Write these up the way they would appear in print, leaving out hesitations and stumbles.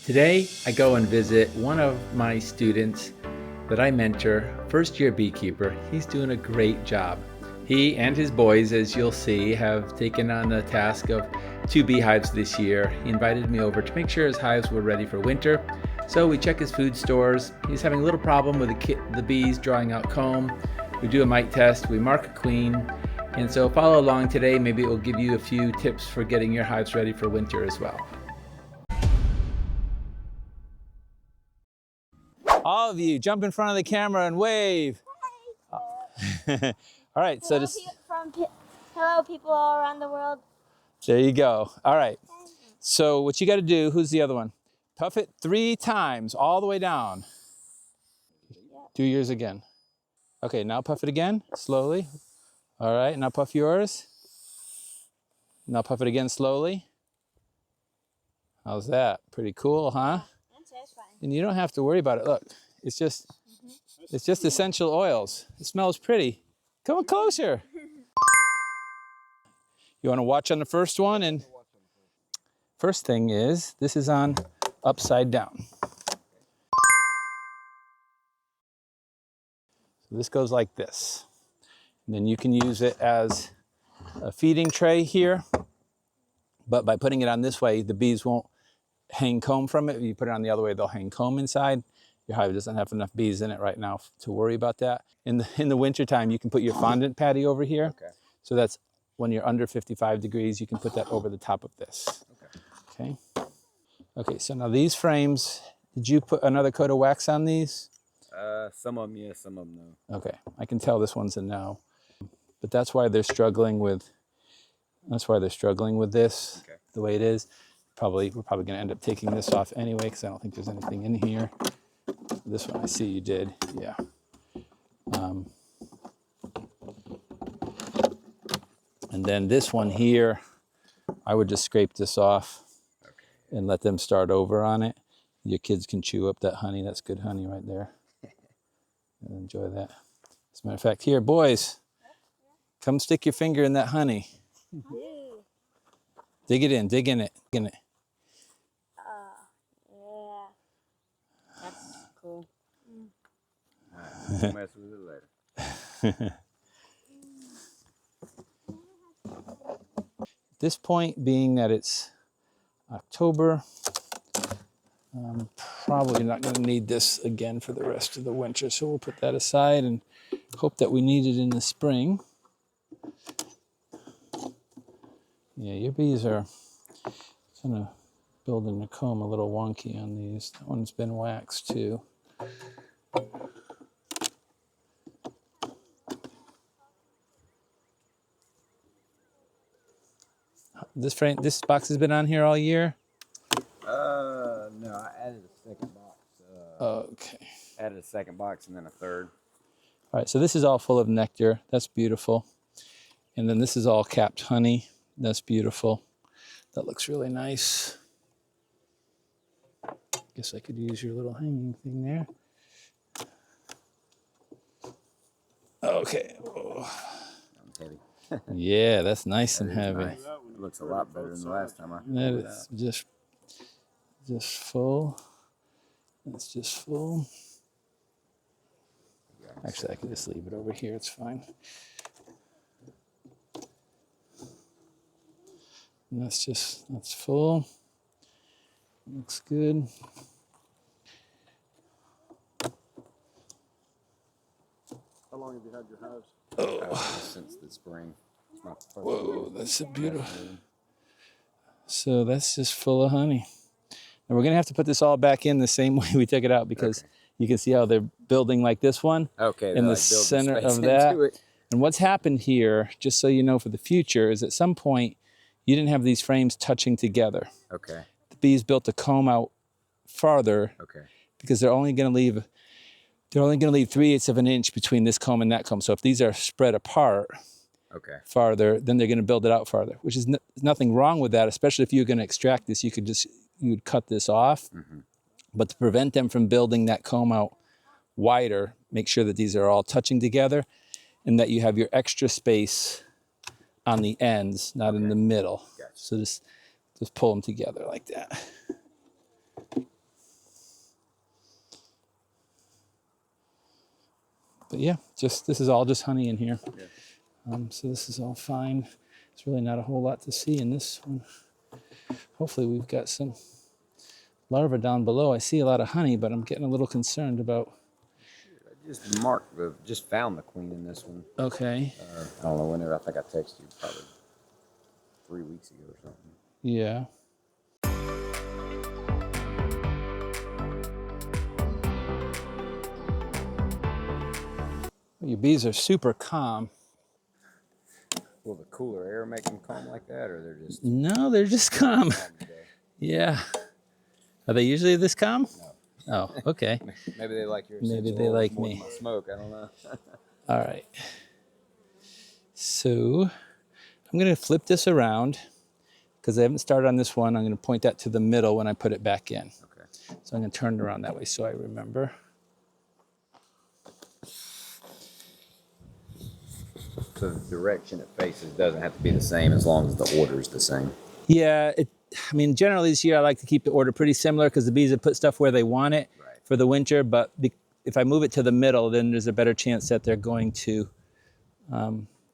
Today, I go and visit one of my students that I mentor, first year beekeeper. He's doing a great job. He and his boys, as you'll see, have taken on the task of 2 beehives this year. He invited me over to make sure his hives were ready for winter. So we check his food stores. He's having a little problem with the bees drawing out comb. We do a mite test, we mark a queen. And so follow along today. Maybe it will give you a few tips for getting your hives ready for winter as well. All of you, jump in front of the camera and wave. All right, so just hello, people all around the world. There you go. All right. So what you got to do? Who's the other one? Puff it 3 times all the way down. Do yours again. Okay, now puff it again slowly. All right, now puff yours. Now puff it again slowly. How's that? Pretty cool, huh? That's satisfying. And you don't have to worry about it. Look, it's just essential oils. It smells pretty. Come closer. You want to watch on the first one? And first thing is, this is on upside down. So this goes like this. And then you can use it as a feeding tray here. But by putting it on this way, the bees won't hang comb from it. If you put it on the other way, they'll hang comb inside. Your hive doesn't have enough bees in it right now to worry about that. In the winter time, you can put your fondant patty over here. Okay. So that's when you're under 55 degrees, you can put that over the top of this. Okay. Okay, so now these frames, did you put another coat of wax on these? Some of them yes, some of them no. Okay, I can tell this one's a no. But that's why they're struggling with, this, okay, the way it is. We're probably gonna end up taking this off anyway, because I don't think there's anything in here. This one I see you did, yeah. And then this one here, I would just scrape this off, okay, and let them start over on it. Your kids can chew up that honey. That's good honey right there. And enjoy that. As a matter of fact, here, boys, come stick your finger in that honey. Dig it in, dig in it, dig in it. Yeah. That's cool. We'll mess with it later. At this point, being that it's October, probably not going to need this again for the rest of the winter, so we'll put that aside and hope that we need it in the spring. Yeah, your bees are kind of building the comb a little wonky on these. That one's been waxed too. This box has been on here all year? No, I added a second box. Okay. Added a second box and then a third. All right, so this is all full of nectar. That's beautiful. And then this is all capped honey. That's beautiful. That looks really nice. Guess I could use your little hanging thing there. Okay. Oh. Heavy. Yeah, that's nice and heavy. Nice. It looks a lot better than the last time I That is just full. It's just full. Actually, I can just leave it over here. It's fine. And that's full. Looks good. How long have you had your hives? Since the spring. Whoa, that's a beautiful. So that's just full of honey. And we're gonna have to put this all back in the same way we took it out, because you can see how they're building like this one. Okay. In the center of that. And what's happened here, just so you know for the future, is at some point you didn't have these frames touching together. Okay. The bees built a comb out farther. Okay. Because they're only gonna leave 3/8 of an inch between this comb and that comb. So if these are spread apart, okay, farther, then they're going to build it out farther, which is nothing wrong with that, especially if you're going to extract this, you would cut this off. Mm-hmm. But to prevent them from building that comb out wider, make sure that these are all touching together and that you have your extra space on the ends, not in the middle. Gotcha. So just pull them together like that. But yeah, this is all just honey in here. Yeah. So this is all fine. There's really not a whole lot to see in this one. Hopefully we've got some larvae down below. I see a lot of honey, but I'm getting a little concerned about. Just found the queen in this one. Okay. I don't know whenever. I think I texted you probably 3 weeks ago or something. Yeah. Your bees are super calm. Will the cooler air make them calm like that, or they're just No, they're just calm. calm today? Yeah. Are they usually this calm? No. Oh, okay. Maybe they like your Maybe essential they oils like more me. than my smoke. I don't know. All right. So I'm going to flip this around because I haven't started on this one. I'm going to point that to the middle when I put it back in. Okay. So I'm going to turn it around that way so I remember. So the direction it faces doesn't have to be the same as long as the order is the same. Yeah, I mean, generally this year I like to keep the order pretty similar because the bees have put stuff where they want it Right. for the winter. But if I move it to the middle, then there's a better chance that they're going to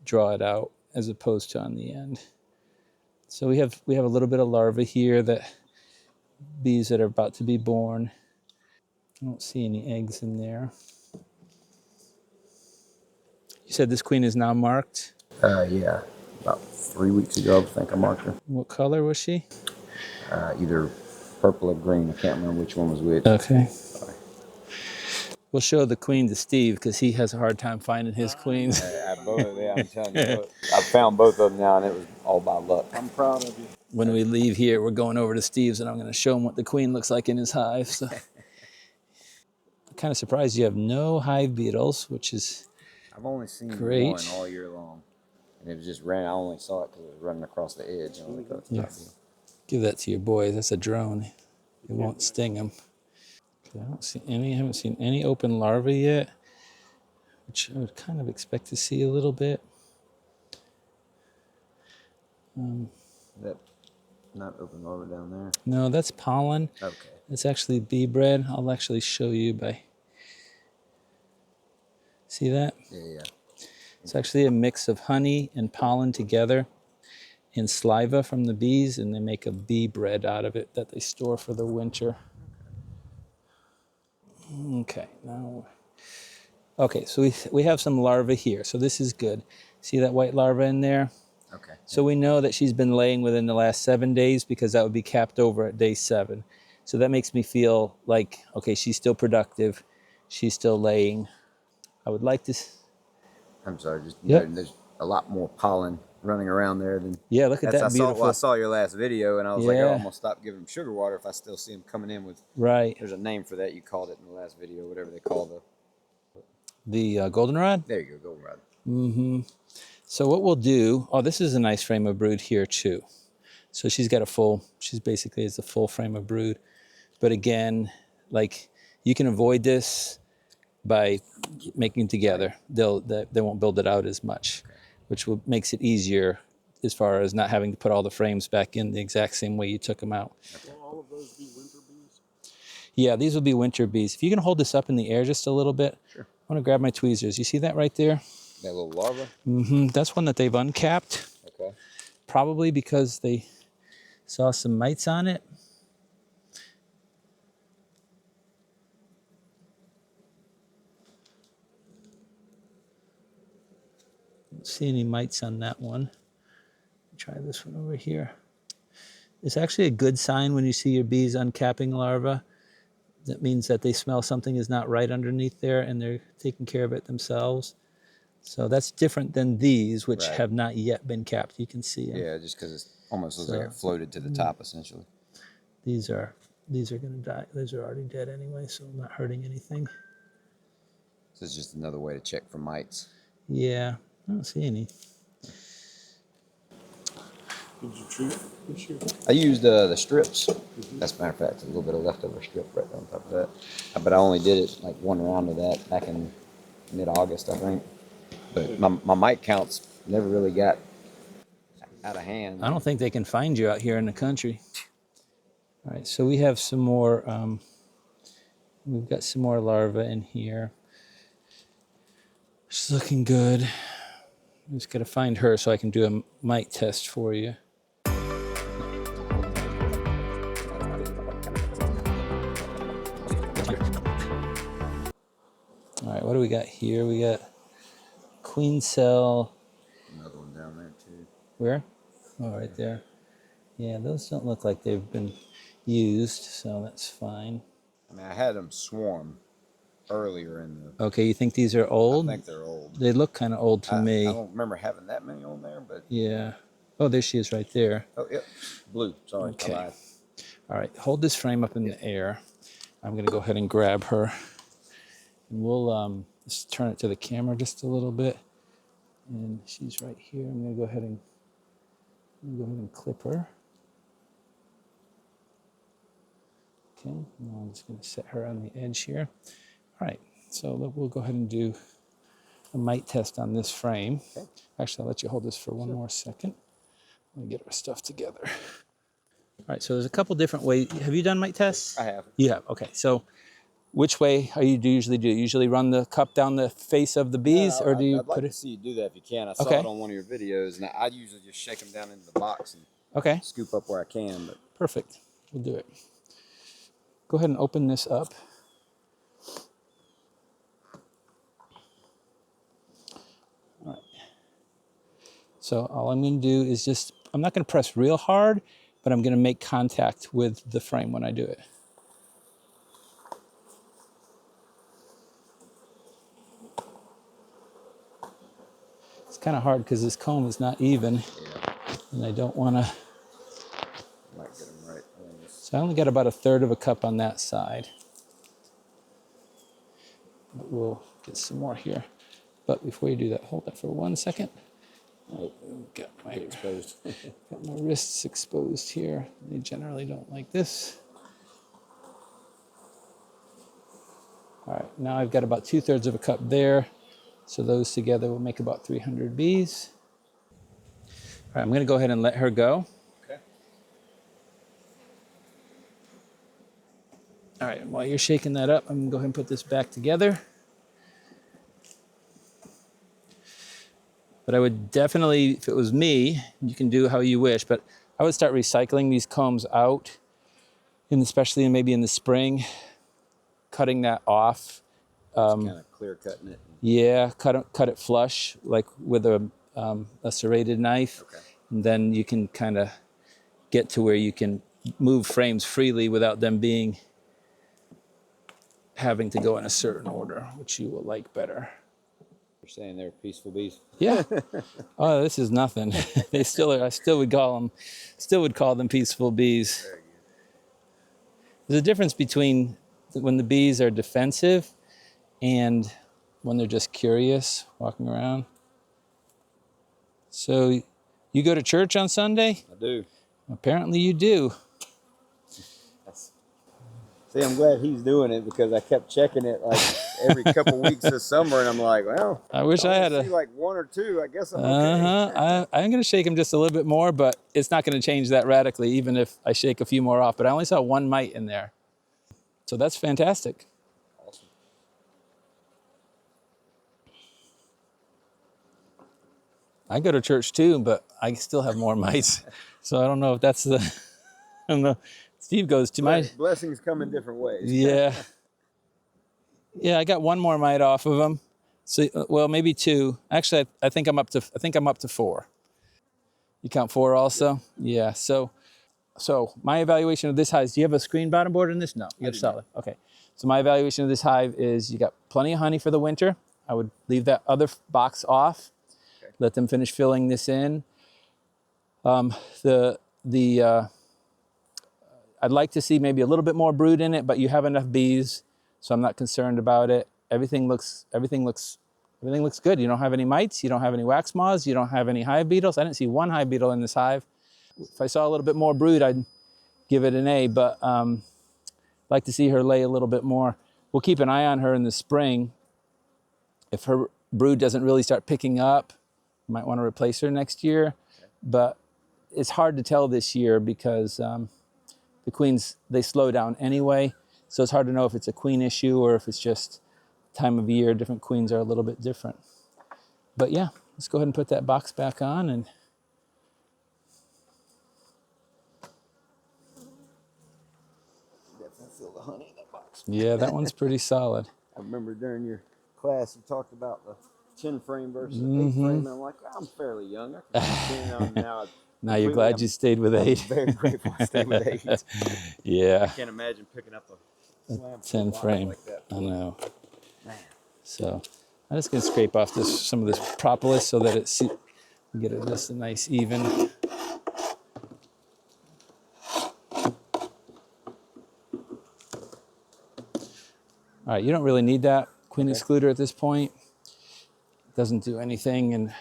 draw it out as opposed to on the end. So we have a little bit of larvae here, that bees that are about to be born. I don't see any eggs in there. You said this queen is now marked. Yeah. About 3 weeks ago, I think I marked her. What color was she? Either purple or green. I can't remember which one was which. Okay. Sorry. We'll show the queen to Steve because he has a hard time finding his queens. I'm telling you, I found both of them now, and it was all by luck. I'm proud of you. When we leave here, we're going over to Steve's and I'm going to show him what the queen looks like in his hive. So. I'm kind of surprised you have no hive beetles, which is I've only seen great. one all year long, and it was just ran. I only saw it because it was running across the edge. And I was like, Yeah. Give that to your boy. That's a drone. It won't sting him. Okay, I don't see any. I haven't seen any open larvae yet, which I would kind of expect to see a little bit. That not open over down there. No, that's pollen. Okay. It's actually bee bread. I'll actually show you by. See that? Yeah. It's actually a mix of honey and pollen together and saliva from the bees, and they make a bee bread out of it that they store for the winter. Okay, now. Okay, so we have some larvae here, so this is good. See that white larva in there? Okay. So we know that she's been laying within the last 7 days because that would be capped over at day 7. So that makes me feel like, okay, she's still productive. She's still laying. I would like to. I'm sorry. Just Yep. there's a lot more pollen running around there than. Yeah, look at that beautiful. I saw your last video, and I was like, oh, Yeah. I'm gonna stop giving them sugar water if I still see them coming in with. Right. There's a name for that. You called it in the last video, whatever they call The goldenrod? There you go, goldenrod. Mm-hmm. So what we'll do, oh, this is a nice frame of brood here too. So she's basically is a full frame of brood. But again, like you can avoid this by making together. They won't build it out as much, which makes it easier as far as not having to put all the frames back in the exact same way you took them out. Will all of those be winter bees? Yeah, these will be winter bees. If you can hold this up in the air just a little bit. Sure. I want to grab my tweezers. You see that right there? That little larva. Mm-hmm. That's one that they've uncapped. Okay. Probably because they saw some mites on it. Don't see any mites on that one. Try this one over here. It's actually a good sign when you see your bees uncapping larvae. That means that they smell something is not right underneath there and they're taking care of it themselves. So that's different than these, which have not yet been capped. You can see them. Yeah, just because it almost looks like it floated to the top, essentially. These are going to die. These are already dead anyway, so not hurting anything. So it's just another way to check for mites. Yeah, I don't see any. Did you treat this year? I used the strips. As a matter of fact, a little bit of leftover strip right on top of that. But I only did it like one round of that back in mid-August, I think. But my mite counts never really got out of hand. I don't think they can find you out here in the country. All right, so we have some more, we've got some more larvae in here. She's looking good. I'm just gonna find her so I can do a mite test for you. All right, what do we got here? We got queen cell. Another one down there too. Where? Oh, right there. Yeah, those don't look like they've been used, so that's fine. I mean, I had them swarm earlier in the. Okay, you think these are old? I think they're old. They look kind of old to me. I don't remember having that many on there, but. Yeah. Oh, there she is right there. Oh, yep. Blue. Sorry. Okay. I lied. All right, hold this frame up in the air. I'm going to go ahead and grab her. And we'll just turn it to the camera just a little bit. And she's right here. I'm going to go ahead and clip her. Okay, now I'm just going to set her on the edge here. All right, so we'll go ahead and do a mite test on this frame. Okay. Actually, I'll let you hold this for one more second. Let me get our stuff together. All right, so there's a couple different ways. Have you done mite tests? I have. You have, okay. So which way do you usually do? You usually run the cup down the face of the bees, or do you I'd like put to it? see you do that if you can. I saw Okay. it on one of your videos, and I usually just shake them down into the box and Okay, scoop up where I can. But perfect. We'll do it. Go ahead and open this up. All right. So all I'm going to do is just, I'm not going to press real hard, but I'm going to make contact with the frame when I do it. It's kind of hard because this comb is not even, and I don't want to. might get them right. So I only got about 1/3 of a cup on that side. But we'll get some more here. But before you do that, hold that for 1 second. Oh, got my Exposed. got my wrists exposed here. They generally don't like this. All right, now I've got about 2/3 of a cup there. So those together will make about 300 bees. All right, I'm gonna go ahead and let her go. Okay. All right, while you're shaking that up, I'm gonna go ahead and put this back together. But I would definitely, if it was me, you can do how you wish, but I would start recycling these combs out, and especially maybe in the spring, cutting that off. Kind of clear cutting it. Yeah, cut it flush, like with a serrated knife. Okay. And then you can kind of get to where you can move frames freely without them having to go in a certain order, which you will like better. You're saying they're peaceful bees? Yeah. Oh, this is nothing. I still would call them peaceful bees. Very good. There's a difference between when the bees are defensive and when they're just curious, walking around. So you go to church on Sunday? I do. Apparently you do. See, I'm glad he's doing it because I kept checking it like every couple weeks this summer, and I'm like, well, I wish I had see like 1 or 2. I guess I'm okay. I'm going to shake them just a little bit more, but it's not going to change that radically, even if I shake a few more off. But I only saw 1 mite in there. So that's fantastic. Awesome. I go to church too, but I still have more mites. So I don't know if that's I don't know. Steve goes to my... Blessings come in different ways. Yeah. Yeah, I got 1 more mite off of them. So, well, maybe 2. Actually, I think I'm up to 4. You count 4 also? Yeah. So my evaluation of this hive, do you have a screen bottom board in this? No, you have solid. Okay. So my evaluation of this hive is you got plenty of honey for the winter. I would leave that other box off. Okay. Let them finish filling this in. I'd like to see maybe a little bit more brood in it, but you have enough bees, so I'm not concerned about it. Everything looks good. You don't have any mites, you don't have any wax moths, you don't have any hive beetles. I didn't see 1 hive beetle in this hive. If I saw a little bit more brood, I'd give it an A, but I'd like to see her lay a little bit more. We'll keep an eye on her in the spring. If her brood doesn't really start picking up, you might want to replace her next year, but it's hard to tell this year because the queens, they slow down anyway, so it's hard to know if it's a queen issue or if it's just time of year. Different queens are a little bit different. But yeah, let's go ahead and put that box back on. And Definitely feel the honey in that box. yeah, that one's pretty solid. I remember during your class you talked about the 10 frame versus 8 frame, and I'm like, I'm fairly young. I can do 10 now. Now you're glad you stayed with 8. I'm very grateful I stayed with 8. I Yeah, can't imagine picking up a slam 10 box frame. like that. I know. Man. So I'm just gonna scrape off some of this propolis so that we get it just a nice even. All right, you don't really need that queen excluder at this point. It doesn't do anything, and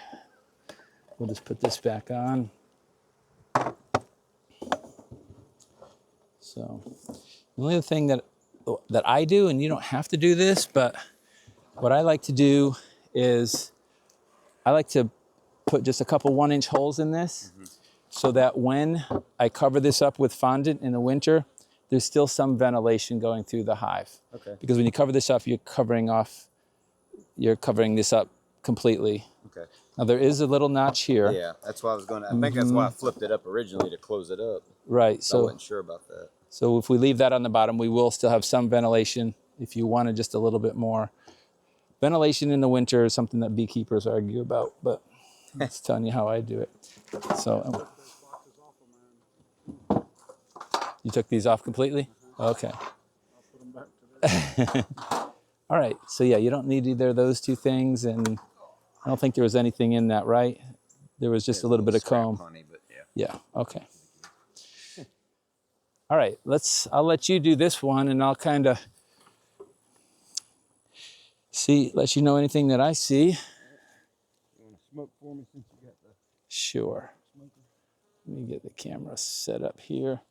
we'll just put this back on. So the only thing that I do, and you don't have to do this, but what I like to do is I like to put just a couple 1-inch holes in this so that when I cover this up with fondant in the winter, there's still some ventilation going through the hive. Okay. Because when you cover this up, you're covering this up completely. Okay. Now there is a little notch here. Yeah, that's why I was going to. I think that's why I flipped it up originally to close it up. Right. I So wasn't sure about that. So if we leave that on the bottom, we will still have some ventilation. If you wanted just a little bit more ventilation in the winter is something that beekeepers argue about, but I'm just telling you how I do it. So you took these off completely? Okay. I'll put them back today. All right. So yeah, you don't need either of those two things, and I don't think there was anything in that, right? There was just a little bit of comb. Honey, but yeah. Yeah. Okay. All right. I'll let you do this one, and I'll kind of let you know anything that I see. You want to smoke for me since you got the Sure. smoker? Let me get the camera set up here.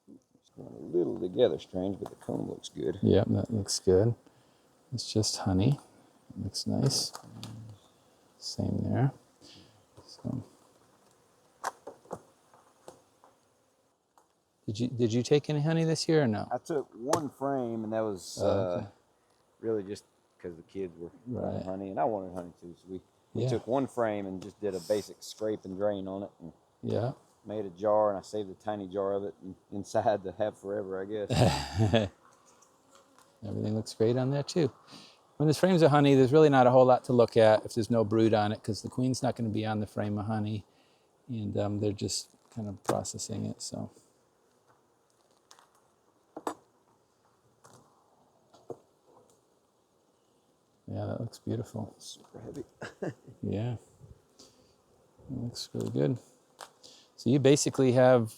It's going a little together strange, but the comb looks good. Yep, that looks good. It's just honey. It looks nice. Same there. So, did you take any honey this year or no? I took one frame, and that was Okay. really just because the kids were wanting Right. honey, and I wanted honey too. So we Yeah. took one frame and just did a basic scrape and drain on it, and Yeah. made a jar, and I saved a tiny jar of it inside to have forever, I guess. Everything looks great on there too. When there's frames of honey, there's really not a whole lot to look at if there's no brood on it, because the queen's not going to be on the frame of honey, and they're just kind of processing it. So. Yeah, that looks beautiful. Super heavy. Yeah, it looks really good. So you basically have,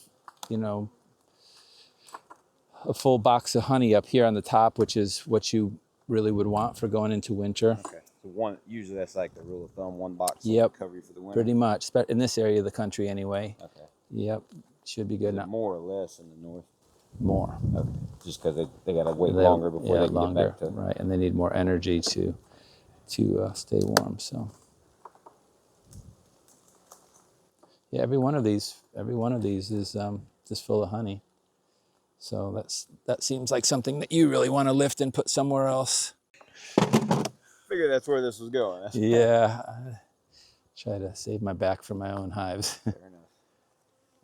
a full box of honey up here on the top, which is what you really would want for going into winter. Okay. So usually that's like the rule of thumb, one box Yep. will cover you for the winter. Pretty much, in this area of the country anyway. Okay. Yep, should be good. Is it Now, more or less in the north? more. Okay. Just because they got to wait longer before they can get back to. Right, and they need more energy to stay warm. So yeah, every one of these is just full of honey. So that seems like something that you really want to lift and put somewhere else. Figured that's where this was going. That's Yeah, I try to save my back for my own hives. fair enough.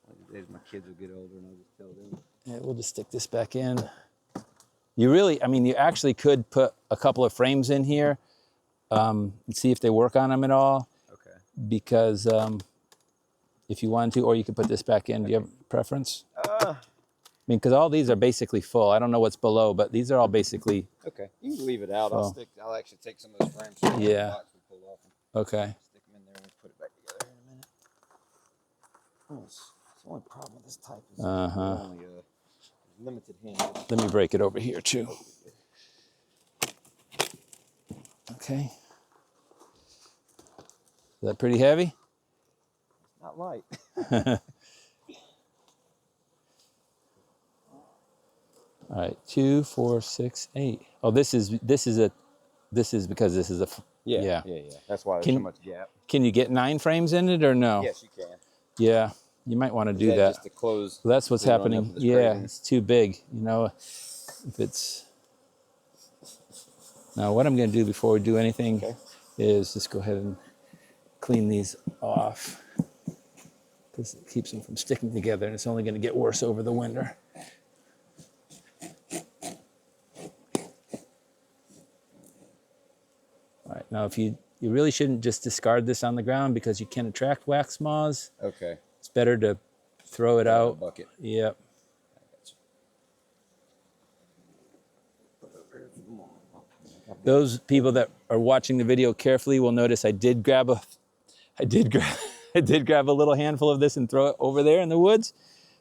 One of these days my kids will get older and I'll just tell them. Yeah, we'll just stick this back in. You actually could put a couple of frames in here and see if they work on them at all. Okay. Because if you wanted to, or you could put this back in. Do you have a preference? Because all these are basically full. I don't know what's below, but these are all basically. Okay. You can leave it out. So- I'll actually take some of those frames from Yeah. the box we pulled off and Okay. stick them in there and we'll put it back together in a minute. Oh, it's the only problem with this type is only limited handle. Let me break it over here too. Okay. Is that pretty heavy? Not light. All right, 2, 4, 6, 8. Oh, this is because this is a. Yeah. That's why there's so much gap. Can you get 9 frames in it or no? Yes, you can. Yeah, you might want to do that. Just to close. So that's what's so you don't end up happening. with the Yeah, scraping. it's too big. If it's. Now what I'm going to do before we do anything Okay. is just go ahead and clean these off, because it keeps them from sticking together, and it's only going to get worse over the winter. All right, now if you really shouldn't just discard this on the ground because you can attract wax moths. Okay. It's better to throw it Put it in a out. bucket. Yep. Those people that are watching the video carefully will notice I did grab a little handful of this and throw it over there in the woods.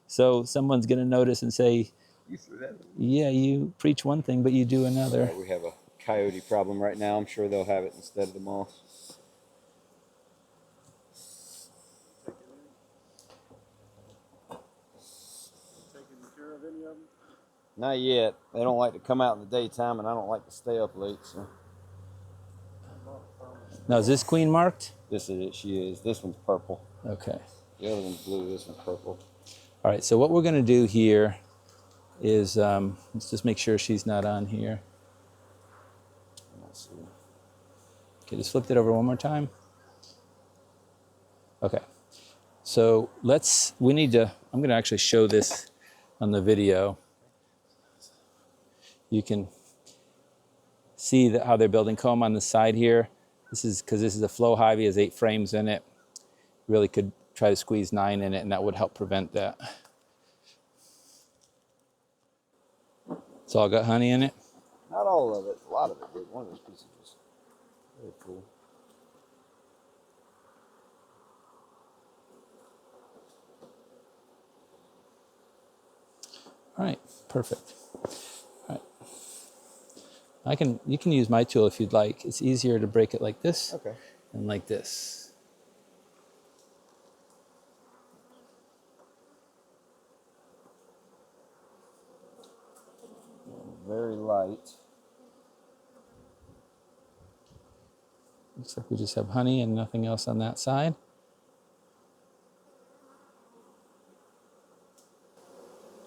So someone's going to notice and say, You threw that. yeah, you preach one thing, but you do another. Right, we have a coyote problem right now. I'm sure they'll have it instead of the moth. Taking care of any of them? Not yet. They don't like to come out in the daytime, and I don't like to stay up late. So Now, is this queen marked? this is it. She is. This one's purple. Okay. The other one's blue. This one's purple. All right, so what we're going to do here is, let's just make sure she's not on here. Let's see. Okay, just flipped it over one more time. Okay, so I'm going to actually show this on the video. You can see how they're building comb on the side here. This is because this is a flow hive. He has 8 frames in it. Really could try to squeeze 9 in it, and that would help prevent that. It's all got honey in it. Not all of it. A lot of it did. One of those pieces was very cool. All right, perfect. All right. You can use my tool if you'd like. It's easier to break it like this Okay. than like this. Very light. Looks like we just have honey and nothing else on that side.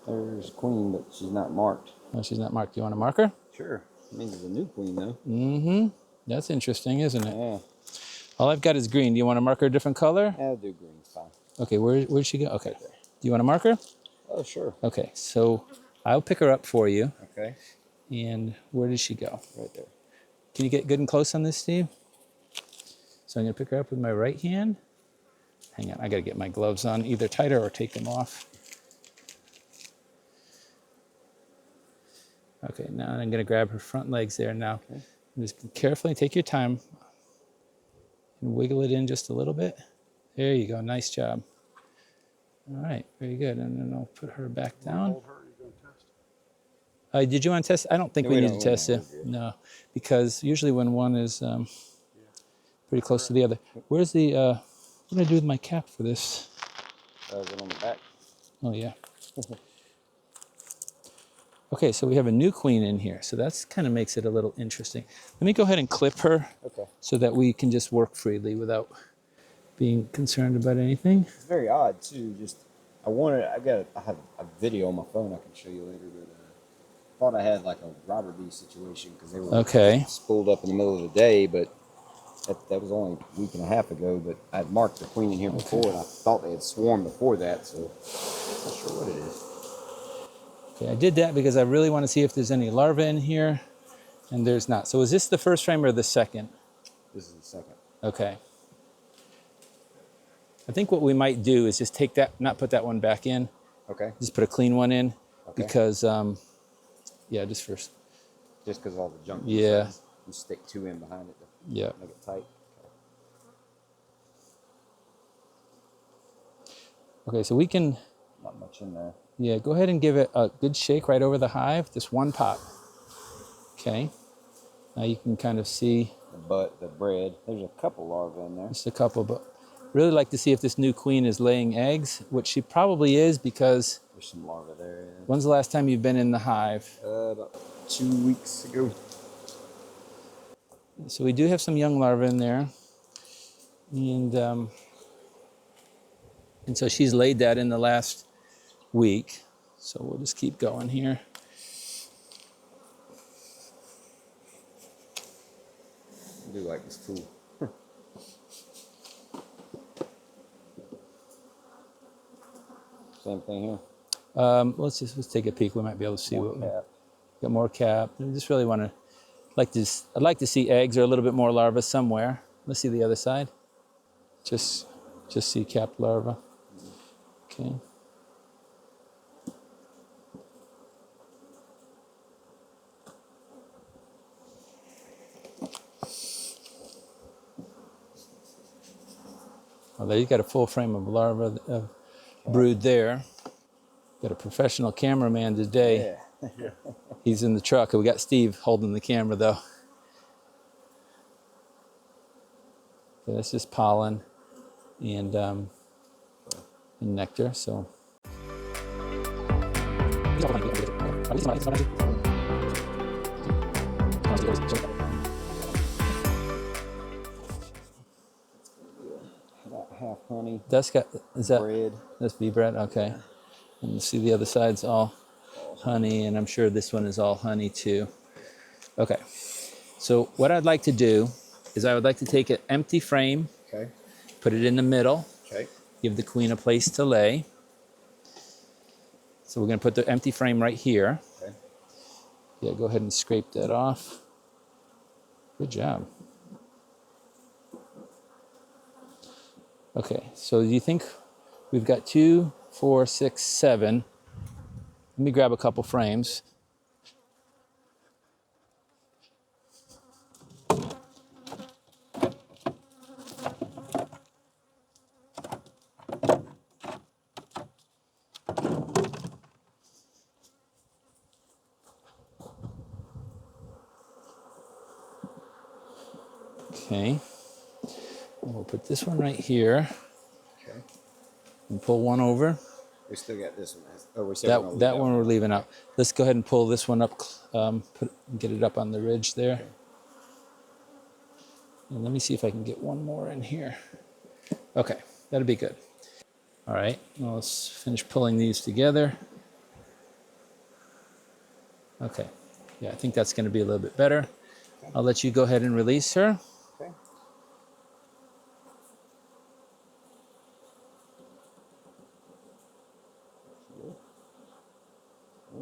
There's queen, but she's not marked. Oh, she's not marked. Do you want to mark her? Sure. It means it's a new queen, though. Mm-hmm. That's interesting, isn't it? Yeah. All I've got is green. Do you want to mark her a different color? I'll do green. Fine. Okay, where'd she go? Okay. Do you want to mark her? Oh, sure. Okay, so I'll pick her up for you. Okay. And where did she go? Right there. Can you get good and close on this, Steve? So I'm going to pick her up with my right hand. Hang on, I got to get my gloves on, either tighter or take them off. Okay, now I'm going to grab her front legs there now. Okay. Just carefully take your time and wiggle it in just a little bit. There you go, nice job. All right, very good. And then I'll put her back down. Hold her, you're going to test it. Did you want to test? I don't think No, we we need to don't. test it. No, because usually when one is pretty close to the other. Where's the, what did I do with my cap for this? Is it on the back? Oh, yeah. Okay, so we have a new queen in here. So that's kind of makes it a little interesting. Let me go ahead and clip her Okay. so that we can just work freely without being concerned about anything. It's very odd, too. I have a video on my phone I can show you later, but thought I had like a robber bee situation because they were Okay. spooled up in the middle of the day, but that was only a week and a half ago. But I'd marked the queen in here before, and I thought they had swarmed before that, so I'm not sure what it is. Okay, I did that because I really want to see if there's any larvae in here, and there's not. So is this the first frame or the second? This is the second. Okay. I think what we might do is just take that, not put that one back in, Okay. just put a clean one in, Okay. because, yeah, just first. Just because of all the junk. Yeah. You stick 2 in behind it to Yeah. make it tight. Okay, so we can, Not much in there. yeah, go ahead and give it a good shake right over the hive, just one pop. Okay. Now you can kind of see The bread. There's a couple larvae in there. just a couple, but really like to see if this new queen is laying eggs, which she probably is, because There's some larvae there. Yeah. when's the last time you've been in the hive? About 2 weeks ago. So we do have some young larvae in there. And so she's laid that in the last week. So we'll just keep going here. I do like this tool. Same thing here. Let's take a peek. We might be able to see More what cap. got more cap. I just really want to I'd like to see eggs or a little bit more larvae somewhere. Let's see the other side. Just see capped larvae. Okay. Well, there you got a full frame of larvae brood there. Got a professional cameraman today. Yeah. He's in the truck. We got Steve holding the camera though. So that's just pollen and nectar. So. About half honey. Is that bread? That's bee bread. Okay. And you see the other side's all honey, and I'm sure this one is all honey too. Okay. So what I'd like to do is I would like to take an empty frame, Okay. put it in the middle, Okay. give the queen a place to lay. So we're going to put the empty frame right here. Okay. Yeah, go ahead and scrape that off. Good job. Okay, so you think we've got 2, 4, 6, 7. Let me grab a couple frames. Okay, and we'll put this one right here Okay. and pull one over. We still got this one. Oh, we said That one we're leaving out. Let's go ahead and pull this one up, get it up on the ridge there. Okay. And let me see if I can get one more in here. Okay, that'll be good. All right, well, let's finish pulling these together. Okay, yeah, I think that's gonna be a little bit better. Okay. I'll let you go ahead and release her. Okay.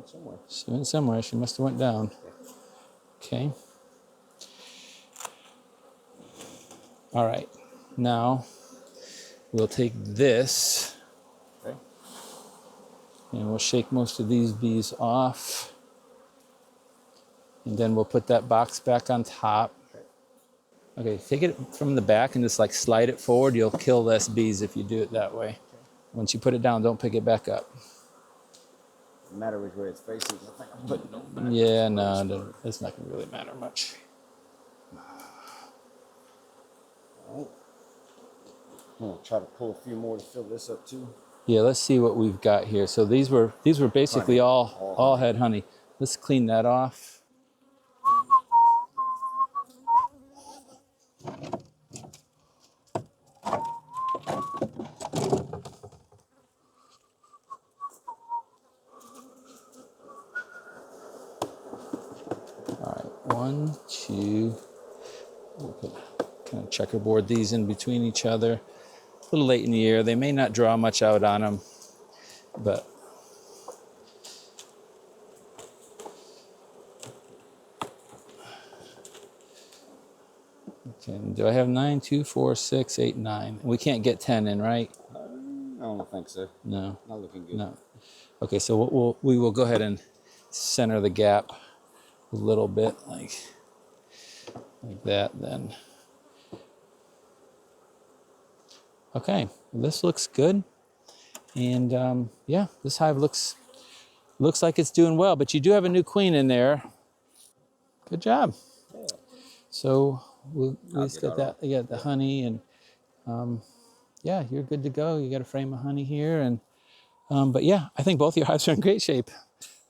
Somewhere. She went somewhere. She must have went down. Okay. All right. Now we'll take this Okay. and we'll shake most of these bees off. And then we'll put that box back on top. Okay, take it from the back and just like slide it forward. You'll kill less bees if you do it that way. Once you put it down, don't pick it back up. No matter which way it's facing, I think I'm putting no back. Yeah, no, it's not going to really matter much. All right. I'm gonna try to pull a few more to fill this up too. Yeah, let's see what we've got here. So these were basically Honey. all had honey. Let's clean that off. All right, 1, 2. We'll put, kind of checkerboard these in between each other. A little late in the year, they may not draw much out on them, but okay. Do I have 9, 2, 4, 6, 8, 9? We can't get 10 in, right? I don't think so. No. Not looking good. No. Okay, so we will go ahead and center the gap a little bit, like that. Then. Okay, this looks good, and yeah, this hive looks like it's doing well. But you do have a new queen in there. Good job. Yeah. So we just get got that that. You got the honey, and yeah, you're good to go. You got a frame of honey here, and but yeah, I think both your hives are in great shape.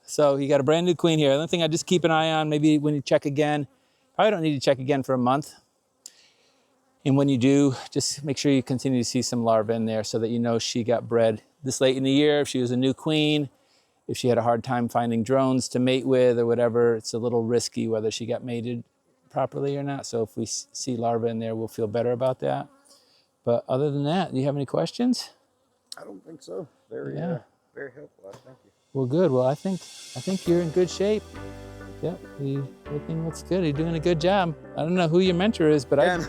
So you got a brand new queen here. The only thing I just keep an eye on, maybe when you check again, probably don't need to check again for a month. And when you do, just make sure you continue to see some larvae in there so that you know she got bred this late in the year. If she was a new queen, if she had a hard time finding drones to mate with or whatever, it's a little risky whether she got mated properly or not. So if we see larvae in there, we'll feel better about that. But other than that, do you have any questions? I don't think so. Very helpful. Thank you. Well, good. Well, I think you're in good shape. Yep, everything looks good. You're doing a good job. I don't know who your mentor is, but I'd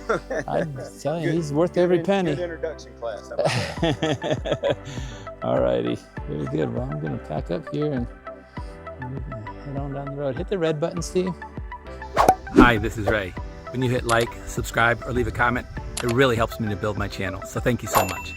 tell you, he's worth every penny. Good introduction class. How about that? All righty, very good. Well, I'm gonna pack up here and head on down the road. Hit the red button, Steve. Hi, this is Ray. When you hit like, subscribe, or leave a comment, it really helps me to build my channel. So thank you so much.